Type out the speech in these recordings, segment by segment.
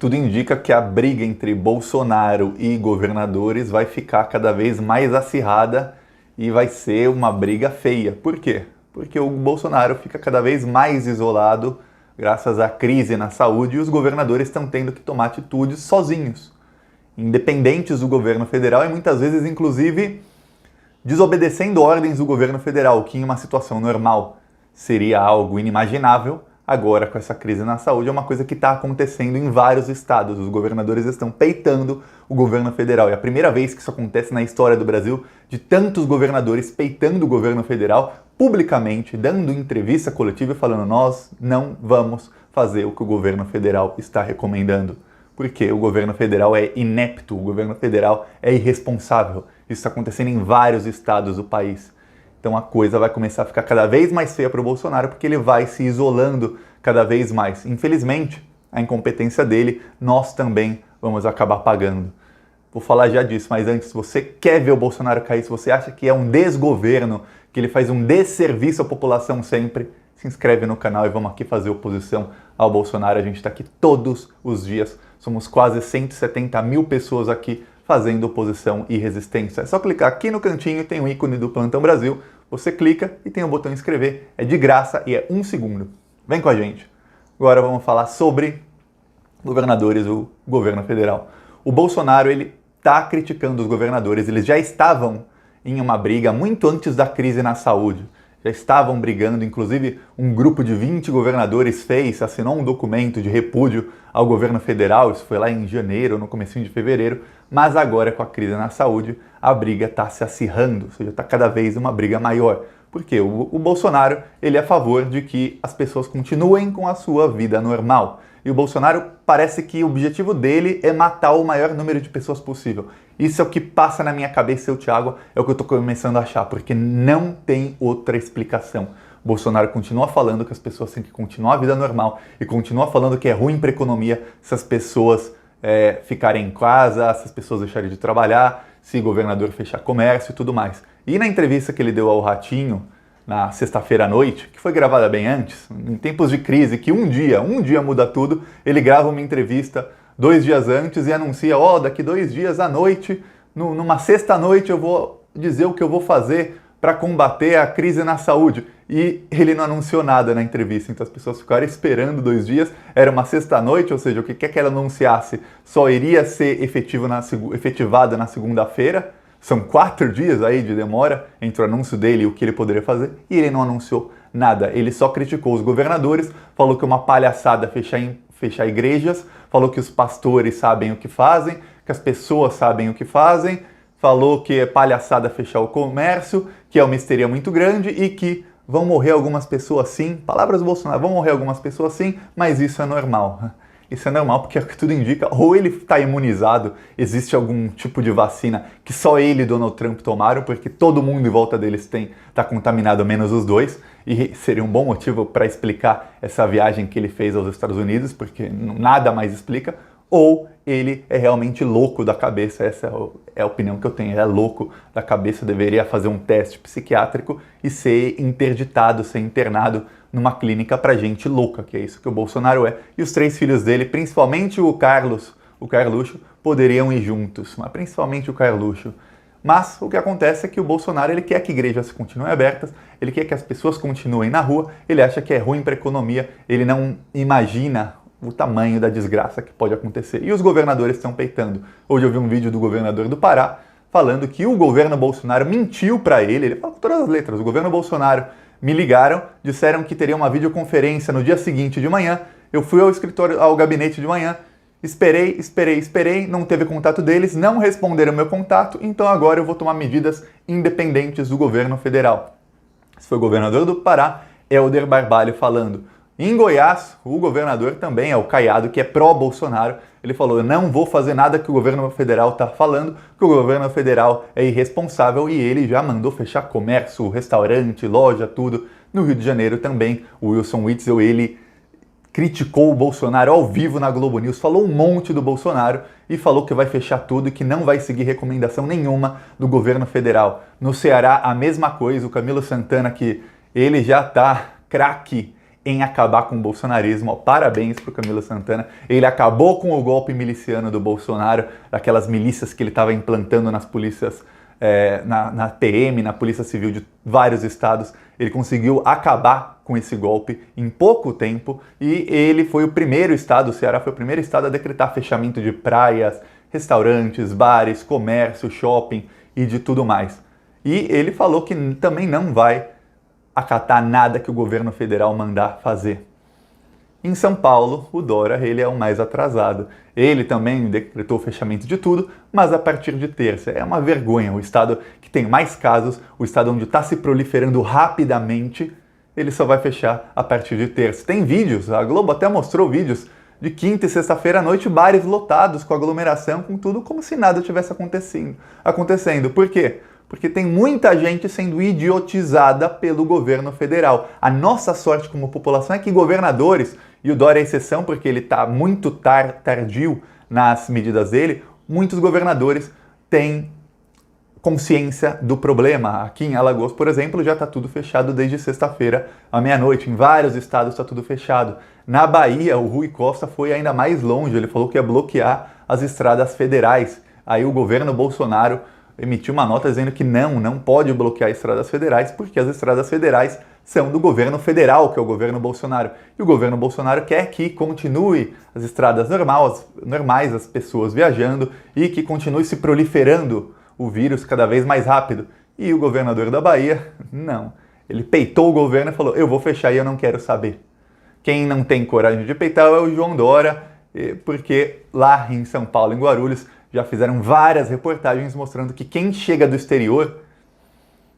tudo indica que a briga entre Bolsonaro e governadores vai ficar cada vez mais acirrada e vai ser uma briga feia. Por quê? Porque o Bolsonaro fica cada vez mais isolado graças à crise na saúde e os governadores estão tendo que tomar atitudes sozinhos, independentes do governo federal e muitas vezes, inclusive, desobedecendo ordens do governo federal, o que em uma situação normal seria algo inimaginável. Agora, com essa crise na saúde, é uma coisa que está acontecendo em vários estados. Os governadores estão peitando o governo federal. É a primeira vez que isso acontece na história do Brasil, de tantos governadores peitando o governo federal publicamente, dando entrevista coletiva e falando: nós não vamos fazer o que o governo federal está recomendando. Porque o governo federal é inepto, o governo federal é irresponsável. Isso está acontecendo em vários estados do país. Então a coisa vai começar a ficar cada vez mais feia para o Bolsonaro, porque ele vai se isolando cada vez mais. Infelizmente, a incompetência dele, nós também vamos acabar pagando. Vou falar já disso, mas antes, se você quer ver o Bolsonaro cair, se você acha que é um desgoverno, que ele faz um desserviço à população sempre, se inscreve no canal e vamos aqui fazer oposição ao Bolsonaro. A gente está aqui todos os dias, somos quase 170 mil pessoas aqui fazendo oposição e resistência. É só clicar aqui no cantinho, tem o ícone do Plantão Brasil, você clica e tem o botão inscrever, é de graça e é 1 segundo. Vem com a gente. Agora vamos falar sobre governadores do governo federal. O Bolsonaro, ele está criticando os governadores, eles já estavam em uma briga muito antes da crise na saúde. Já estavam brigando, inclusive um grupo de 20 governadores assinou um documento de repúdio ao governo federal, isso foi lá em janeiro, no comecinho de fevereiro, mas agora com a crise na saúde, a briga está se acirrando, ou seja, está cada vez uma briga maior. Porque o Bolsonaro, ele é a favor de que as pessoas continuem com a sua vida normal. E o Bolsonaro parece que o objetivo dele é matar o maior número de pessoas possível. Isso é o que passa na minha cabeça, seu Thiago, é o que eu estou começando a achar, porque não tem outra explicação. O Bolsonaro continua falando que as pessoas têm que continuar a vida normal e continua falando que é ruim para a economia se as pessoas ficarem em casa, se as pessoas deixarem de trabalhar, se o governador fechar comércio e tudo mais. E na entrevista que ele deu ao Ratinho, na sexta-feira à noite, que foi gravada bem antes, em tempos de crise, que um dia muda tudo, ele grava uma entrevista 2 dias antes e anuncia: daqui 2 dias à noite, numa sexta-noite eu vou dizer o que eu vou fazer para combater a crise na saúde. E ele não anunciou nada na entrevista, então as pessoas ficaram esperando 2 dias, era uma sexta-noite, ou seja, o que quer que ela anunciasse só iria ser efetivado na segunda-feira. São 4 dias aí de demora entre o anúncio dele e o que ele poderia fazer, e ele não anunciou nada. Ele só criticou os governadores, falou que é uma palhaçada fechar igrejas, falou que os pastores sabem o que fazem, que as pessoas sabem o que fazem, falou que é palhaçada fechar o comércio, que é uma histeria muito grande e que vão morrer algumas pessoas sim, palavras do Bolsonaro, vão morrer algumas pessoas sim, mas isso é normal. Isso é normal porque é o que tudo indica, ou ele está imunizado, existe algum tipo de vacina que só ele e Donald Trump tomaram, porque todo mundo em volta deles está contaminado, menos os dois, e seria um bom motivo para explicar essa viagem que ele fez aos Estados Unidos, porque nada mais explica, ou ele é realmente louco da cabeça, essa é a opinião que eu tenho, ele é louco da cabeça, deveria fazer um teste psiquiátrico e ser interditado, ser internado numa clínica para gente louca, que é isso que o Bolsonaro é. E os 3 filhos dele, principalmente o Carluxo, poderiam ir juntos, mas principalmente o Carluxo. Mas o que acontece é que o Bolsonaro, ele quer que igrejas continuem abertas, ele quer que as pessoas continuem na rua, ele acha que é ruim para a economia, ele não imagina o tamanho da desgraça que pode acontecer. E os governadores estão peitando. Hoje eu vi um vídeo do governador do Pará falando que o governo Bolsonaro mentiu para ele fala com todas as letras, o governo Bolsonaro me ligaram, disseram que teria uma videoconferência no dia seguinte de manhã, eu fui ao gabinete de manhã, esperei, não teve contato deles, não responderam meu contato, então agora eu vou tomar medidas independentes do governo federal. Esse foi o governador do Pará, Helder Barbalho, falando. Em Goiás, o governador também é o Caiado, que é pró-Bolsonaro. Ele falou: eu não vou fazer nada que o governo federal está falando, que o governo federal é irresponsável, e ele já mandou fechar comércio, restaurante, loja, tudo. No Rio de Janeiro também, o Wilson Witzel, ele criticou o Bolsonaro ao vivo na Globo News, falou um monte do Bolsonaro e falou que vai fechar tudo e que não vai seguir recomendação nenhuma do governo federal. No Ceará, a mesma coisa, o Camilo Santana, que ele já está craque em acabar com o bolsonarismo. Ó, parabéns para o Camilo Santana. Ele acabou com o golpe miliciano do Bolsonaro, aquelas milícias que ele estava implantando nas polícias, na PM, na Polícia Civil de vários estados. Ele conseguiu acabar com esse golpe em pouco tempo e ele foi o primeiro estado, o Ceará foi o primeiro estado a decretar fechamento de praias, restaurantes, bares, comércio, shopping e de tudo mais. E ele falou que também não vai acatar nada que o governo federal mandar fazer. Em São Paulo, o Dória, ele é o mais atrasado. Ele também decretou o fechamento de tudo, mas a partir de terça. É uma vergonha. O estado que tem mais casos, o estado onde está se proliferando rapidamente, ele só vai fechar a partir de terça. Tem vídeos, a Globo até mostrou vídeos de quinta e sexta-feira à noite, bares lotados, com aglomeração, com tudo, como se nada tivesse acontecendo. Por quê? Porque tem muita gente sendo idiotizada pelo governo federal. A nossa sorte como população é que governadores, e o Dória é exceção porque ele está muito tardio nas medidas dele, muitos governadores têm consciência do problema. Aqui em Alagoas, por exemplo, já está tudo fechado desde sexta-feira à meia-noite. Em vários estados está tudo fechado. Na Bahia, o Rui Costa foi ainda mais longe. Ele falou que ia bloquear as estradas federais. Aí o governo Bolsonaro emitiu uma nota dizendo que não pode bloquear estradas federais, porque as estradas federais são do governo federal, que é o governo Bolsonaro. E o governo Bolsonaro quer que continue as estradas normais, as pessoas viajando, e que continue se proliferando o vírus cada vez mais rápido. E o governador da Bahia, não. Ele peitou o governo e falou, eu vou fechar e eu não quero saber. Quem não tem coragem de peitar é o João Dória, porque lá em São Paulo, em Guarulhos, já fizeram várias reportagens mostrando que quem chega do exterior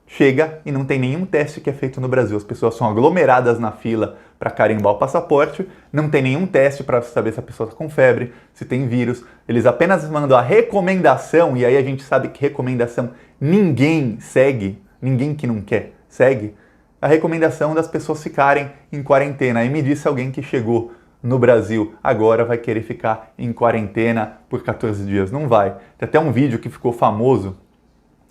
chega e não tem nenhum teste que é feito no Brasil. As pessoas são aglomeradas na fila para carimbar o passaporte, não tem nenhum teste para saber se a pessoa está com febre, se tem vírus. Eles apenas mandam a recomendação, e aí a gente sabe que recomendação ninguém segue, ninguém que não quer segue, a recomendação das pessoas ficarem em quarentena. Aí me disse alguém que chegou no Brasil agora vai querer ficar em quarentena por 14 dias. Não vai. Tem até um vídeo que ficou famoso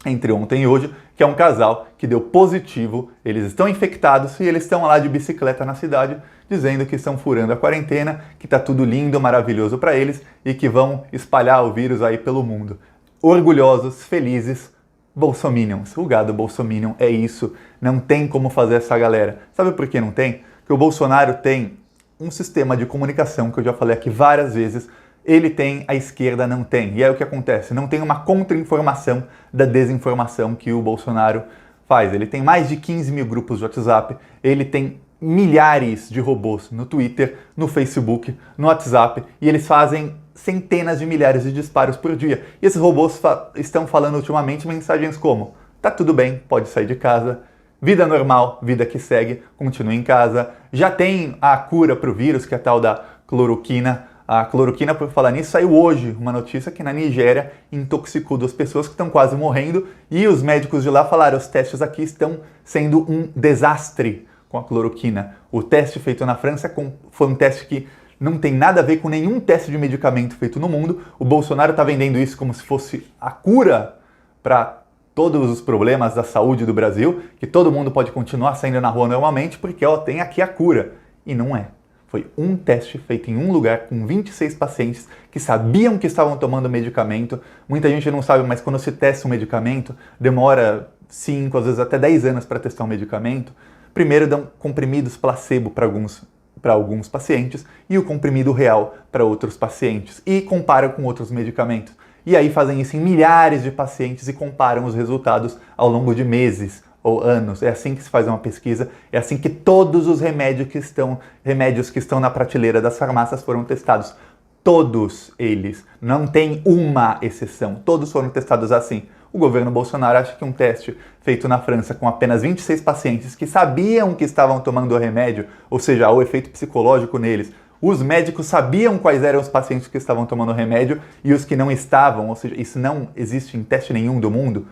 entre ontem e hoje, que é um casal que deu positivo, eles estão infectados e eles estão lá de bicicleta na cidade, dizendo que estão furando a quarentena, que tá tudo lindo, maravilhoso para eles e que vão espalhar o vírus aí pelo mundo. Orgulhosos, felizes, bolsominions. O gado bolsominion é isso. Não tem como fazer essa galera. Sabe por que não tem? Porque o Bolsonaro tem um sistema de comunicação, que eu já falei aqui várias vezes, ele tem, a esquerda não tem. E aí o que acontece? Não tem uma contra-informação da desinformação que o Bolsonaro faz. Ele tem mais de 15 mil grupos de WhatsApp, ele tem milhares de robôs no Twitter, no Facebook, no WhatsApp, e eles fazem centenas de milhares de disparos por dia. E esses robôs estão falando ultimamente mensagens como: tá tudo bem, pode sair de casa, vida normal, vida que segue, continue em casa. Já tem a cura para o vírus, que é a tal da cloroquina. A cloroquina, por falar nisso, saiu hoje uma notícia que na Nigéria intoxicou 2 pessoas que estão quase morrendo e os médicos de lá falaram: os testes aqui estão sendo um desastre com a cloroquina. O teste feito na França foi um teste que não tem nada a ver com nenhum teste de medicamento feito no mundo. O Bolsonaro está vendendo isso como se fosse a cura para todos os problemas da saúde do Brasil, que todo mundo pode continuar saindo na rua normalmente, porque tem aqui a cura. E não é. Foi um teste feito em um lugar com 26 pacientes que sabiam que estavam tomando medicamento. Muita gente não sabe, mas quando se testa um medicamento, demora 5, às vezes até 10 anos para testar um medicamento. Primeiro dão comprimidos placebo para alguns pacientes e o comprimido real para outros pacientes. E comparam com outros medicamentos. E aí fazem isso em milhares de pacientes e comparam os resultados ao longo de meses ou anos. É assim que se faz uma pesquisa, é assim que todos os remédios que estão na prateleira das farmácias foram testados. Todos eles, não tem uma exceção, todos foram testados assim. O governo Bolsonaro acha que um teste feito na França com apenas 26 pacientes que sabiam que estavam tomando o remédio, ou seja, o efeito psicológico neles, os médicos sabiam quais eram os pacientes que estavam tomando o remédio e os que não estavam, ou seja, isso não existe em teste nenhum do mundo.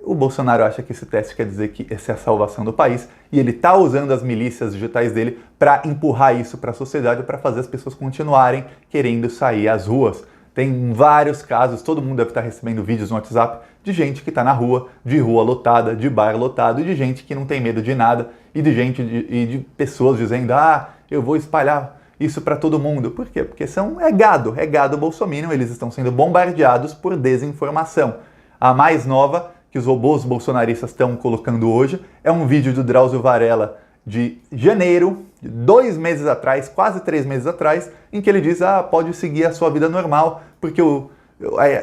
O Bolsonaro acha que esse teste quer dizer que essa é a salvação do país e ele está usando as milícias digitais dele para empurrar isso para a sociedade, para fazer as pessoas continuarem querendo sair às ruas. Tem vários casos, todo mundo deve estar recebendo vídeos no WhatsApp de gente que está na rua, de rua lotada, de bar lotado, e de gente que não tem medo de nada, e de pessoas dizendo, eu vou espalhar isso para todo mundo. Por quê? Porque é gado bolsominion, eles estão sendo bombardeados por desinformação. A mais nova que os robôs bolsonaristas estão colocando hoje é um vídeo do Drauzio Varela de janeiro, de 2 meses atrás, quase 3 meses atrás, em que ele diz, pode seguir a sua vida normal, porque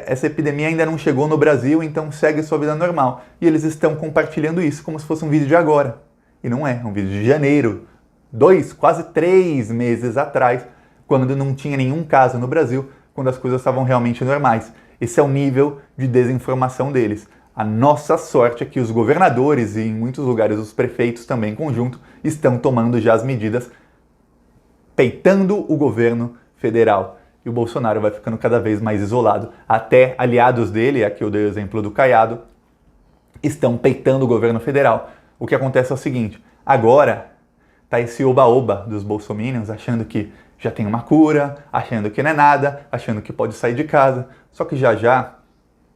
essa epidemia ainda não chegou no Brasil, então segue a sua vida normal. E eles estão compartilhando isso como se fosse um vídeo de agora. E não é um vídeo de janeiro, 2, quase 3 meses atrás, quando não tinha nenhum caso no Brasil, quando as coisas estavam realmente normais. Esse é o nível de desinformação deles. A nossa sorte é que os governadores e em muitos lugares os prefeitos também em conjunto estão tomando já as medidas, peitando o governo federal. E o Bolsonaro vai ficando cada vez mais isolado. Até aliados dele, aqui eu dei o exemplo do Caiado, estão peitando o governo federal. O que acontece é o seguinte, agora tá esse oba-oba dos bolsominions achando que já tem uma cura, achando que não é nada, achando que pode sair de casa, só que já,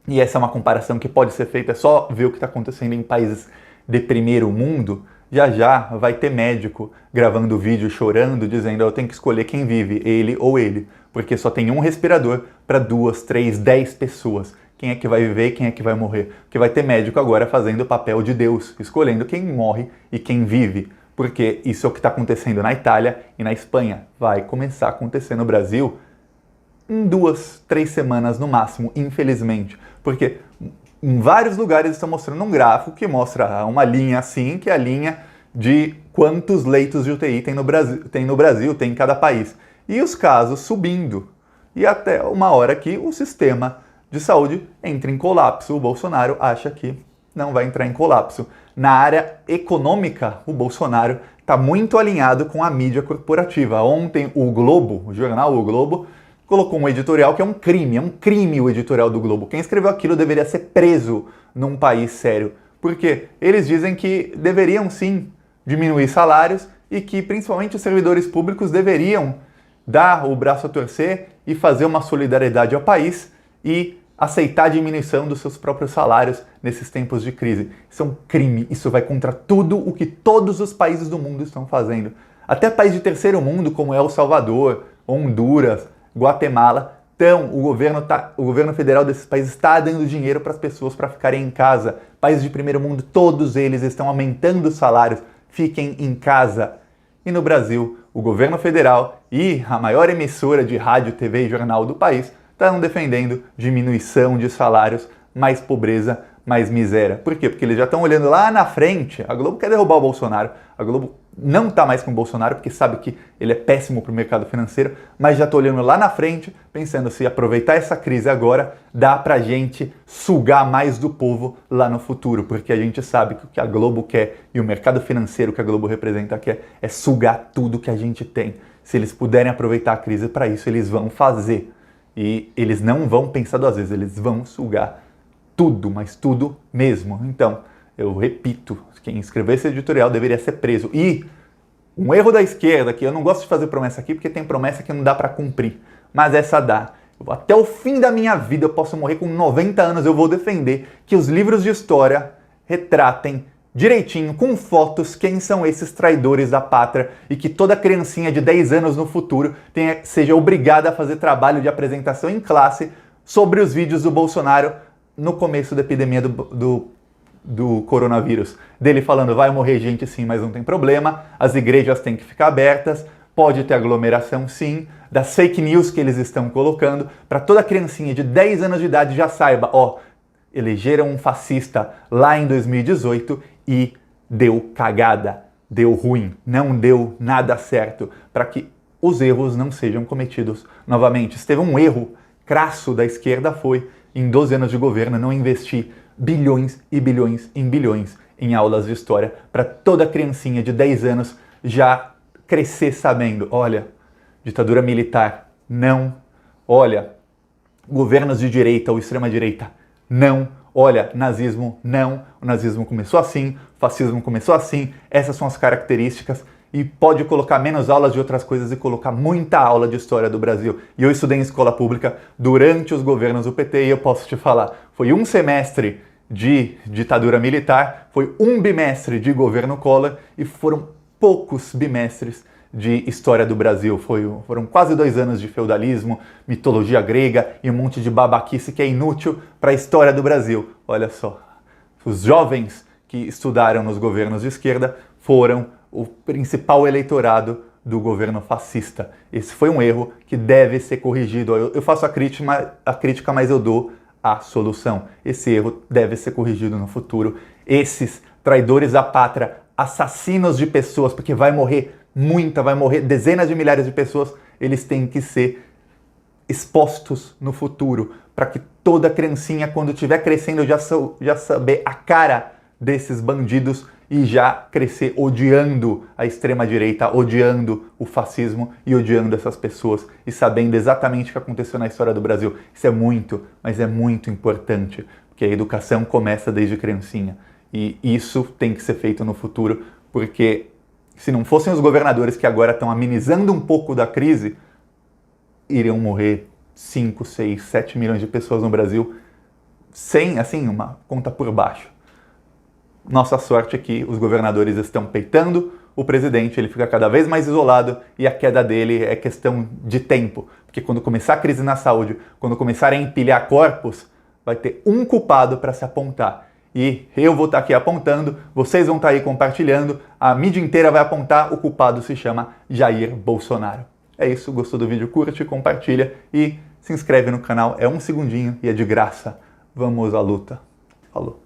e essa é uma comparação que pode ser feita, é só ver o que está acontecendo em países de primeiro mundo, já vai ter médico gravando vídeo chorando, dizendo eu tenho que escolher quem vive, ele ou ele, porque só tem um respirador para 2, 3, 10 pessoas. Quem é que vai viver e quem é que vai morrer? Porque vai ter médico agora fazendo o papel de Deus, escolhendo quem morre e quem vive. Porque isso é o que está acontecendo na Itália e na Espanha. Vai começar a acontecer no Brasil em 2, 3 semanas no máximo, infelizmente. Porque em vários lugares estão mostrando um gráfico que mostra uma linha assim, que é a linha de quantos leitos de UTI tem no Brasil, tem em cada país. E os casos subindo. E até uma hora que o sistema de saúde entra em colapso. O Bolsonaro acha que não vai entrar em colapso. Na área econômica, o Bolsonaro está muito alinhado com a mídia corporativa. Ontem o jornal O Globo, colocou um editorial que é um crime o editorial do Globo. Quem escreveu aquilo deveria ser preso num país sério. Porque eles dizem que deveriam sim diminuir salários e que principalmente os servidores públicos deveriam dar o braço a torcer e fazer uma solidariedade ao país e aceitar a diminuição dos seus próprios salários nesses tempos de crise. Isso é um crime, isso vai contra tudo o que todos os países do mundo estão fazendo. Até países de terceiro mundo, como El Salvador, Honduras, Guatemala, o governo federal desses países está dando dinheiro para as pessoas para ficarem em casa. Países de primeiro mundo, todos eles estão aumentando os salários, fiquem em casa. E no Brasil, o governo federal e a maior emissora de rádio, TV e jornal do país estão defendendo diminuição de salários, mais pobreza, mais miséria. Por quê? Porque eles já estão olhando lá na frente. A Globo quer derrubar o Bolsonaro. A Globo não está mais com o Bolsonaro porque sabe que ele é péssimo para o mercado financeiro, mas já está olhando lá na frente, pensando se aproveitar essa crise agora, dá para a gente sugar mais do povo lá no futuro, porque a gente sabe que o que a Globo quer e o mercado financeiro que a Globo representa quer é sugar tudo que a gente tem. Se eles puderem aproveitar a crise para isso, eles vão fazer. E eles não vão pensar 2 vezes, eles vão sugar tudo, mas tudo mesmo. Então, eu repito, quem escreveu esse editorial deveria ser preso. E um erro da esquerda, que eu não gosto de fazer promessa aqui, porque tem promessa que não dá para cumprir, mas essa dá. Até o fim da minha vida, eu posso morrer com 90 anos, eu vou defender que os livros de história retratem direitinho, com fotos, quem são esses traidores da pátria e que toda criancinha de 10 anos no futuro seja obrigada a fazer trabalho de apresentação em classe sobre os vídeos do Bolsonaro no começo da epidemia do coronavírus. Dele falando, vai morrer gente sim, mas não tem problema, as igrejas têm que ficar abertas, pode ter aglomeração sim, das fake news que eles estão colocando, para toda criancinha de 10 anos de idade já saiba, elegeram um fascista lá em 2018 e deu cagada, deu ruim, não deu nada certo, para que os erros não sejam cometidos novamente. Se teve um erro crasso da esquerda foi, em 12 anos de governo, não investir bilhões e bilhões em bilhões em aulas de história, para toda criancinha de 10 anos já crescer sabendo, olha, ditadura militar, não, olha, governos de direita ou extrema-direita, não, olha, nazismo, não, o nazismo começou assim, o fascismo começou assim, essas são as características e pode colocar menos aulas de outras coisas e colocar muita aula de história do Brasil. E eu estudei em escola pública durante os governos do PT e eu posso te falar, foi um semestre de ditadura militar, foi um bimestre de governo Collor e foram poucos bimestres de história do Brasil. Foram quase 2 anos de feudalismo, mitologia grega e um monte de babaquice que é inútil para a história do Brasil. Olha só, os jovens que estudaram nos governos de esquerda foram o principal eleitorado do governo fascista. Esse foi um erro que deve ser corrigido. Eu faço a crítica, mas eu dou a solução. Esse erro deve ser corrigido no futuro. Esses traidores da pátria, assassinos de pessoas, porque vai morrer dezenas de milhares de pessoas, eles têm que ser expostos no futuro, para que toda criancinha, quando estiver crescendo, já saber a cara desses bandidos e já crescer odiando a extrema-direita, odiando o fascismo e odiando essas pessoas e sabendo exatamente o que aconteceu na história do Brasil. Isso é muito, mas é muito importante, porque a educação começa desde criancinha e isso tem que ser feito no futuro, porque se não fossem os governadores que agora estão amenizando um pouco da crise, iriam morrer 5, 6, 7 milhões de pessoas no Brasil sem, assim, uma conta por baixo. Nossa sorte é que os governadores estão peitando o presidente, ele fica cada vez mais isolado e a queda dele é questão de tempo. Porque quando começar a crise na saúde, quando começarem a empilhar corpos, vai ter um culpado para se apontar. E eu vou estar aqui apontando, vocês vão estar aí compartilhando, a mídia inteira vai apontar, o culpado se chama Jair Bolsonaro. É isso, gostou do vídeo? Curte, compartilha e se inscreve no canal, é 1 segundinho e é de graça. Vamos à luta. Falou!